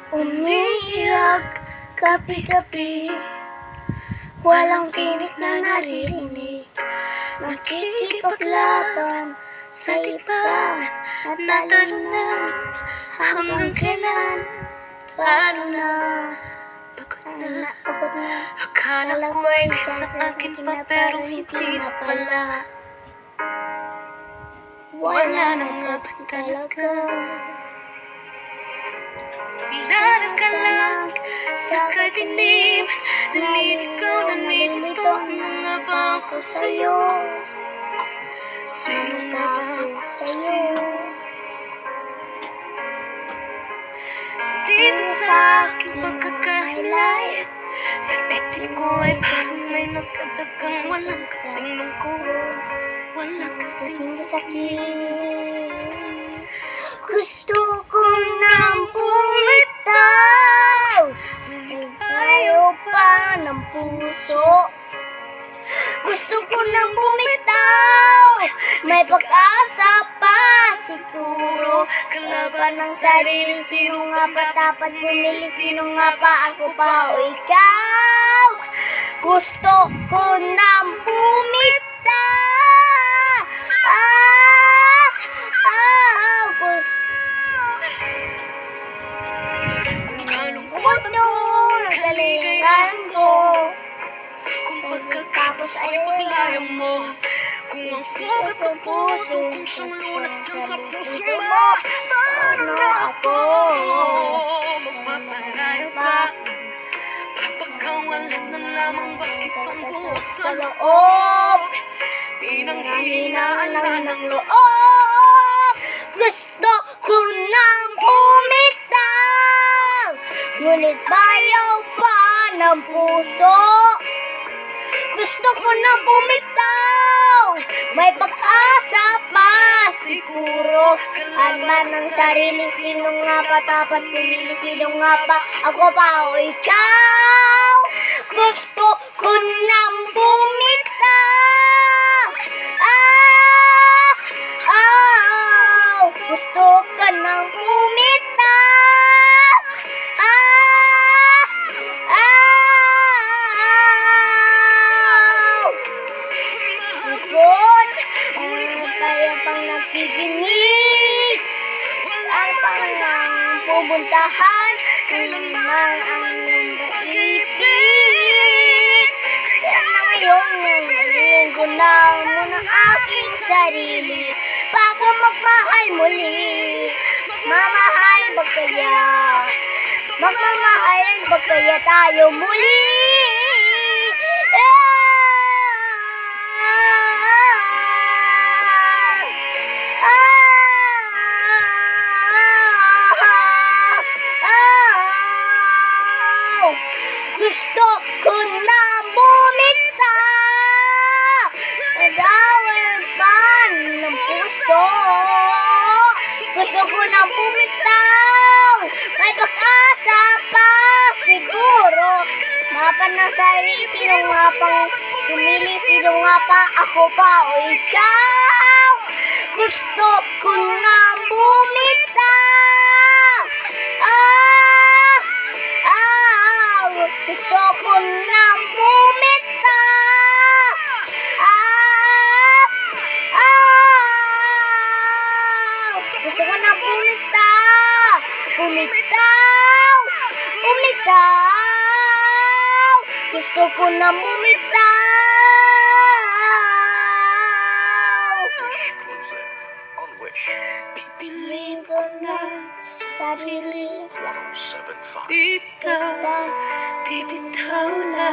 Umiiyak gabi-gabi, walang tinik na naririnig. Nakikipaglaban sa iba at talunan. Hanggang kailan? Paano na? Pagod na. Akala ko ay sa akin pa pero hindi na pala. Wala na nga ba talaga? Pinalagalag sa kadilim, naliligaw na nalilito na nga ba ako sa'yo? Sino nga ba ako sa'yo? Dito sa aking pagkakahilay, sa titig ko ay parang may nagkadagang walang kasing lungkot, walang kasing Sakit. Gusto ko nang bumitaw, ayaw pa ng puso. Gusto ko nang bumitaw, may pag-asa pa siguro. Kalaban ng sarili, sino nga ba dapat bumili? Sino nga ba, ako pa o ikaw? Gusto ko nang bumitaw. Pagkatapos ay paglayang mo, kung ang sugat sa puso, kung siyang lunas dyan sa puso mo, paano na ako magpapalayo ka? Pagkawalan na lamang bakit ang buhos sa loob, pinanghihinaan lang ng loob. Gusto ko nang bumitaw, ngunit bayaw pa ng puso. Gusto ko nang bumitaw, may pag-asa pa siguro. Kalman ng sarili, sino nga ba dapat pumili? Sino nga ba, ako pa o ikaw? Gusto ko nang bumitaw. Gusto ko nang bumitaw. Pang nakikinig, ang pangang pupuntahan, kailanman ang iyong maibig. Kaya na ngayon, nanggaling ko na muna aking sarili, bago magmahal muli. Magmamahal ba kaya? Magmamahalan ba kaya tayo muli? Gusto ko nang bumitaw, nadawin pa ng puso. Gusto ko nang bumitaw, may pag-asa pa siguro. Mapan ng sarili, sino nga pang pumili? Sino nga pa, ako pa o ikaw? Gusto ko nang bumitaw. Gusto ko nang bumitaw. Gusto ko nang bumitaw. Bumitaw. Bumitaw. Gusto ko nang bumitaw. Exclusive on Wish. Pipiliin ko na sarili. 1075. Ikaw, Bibitaw na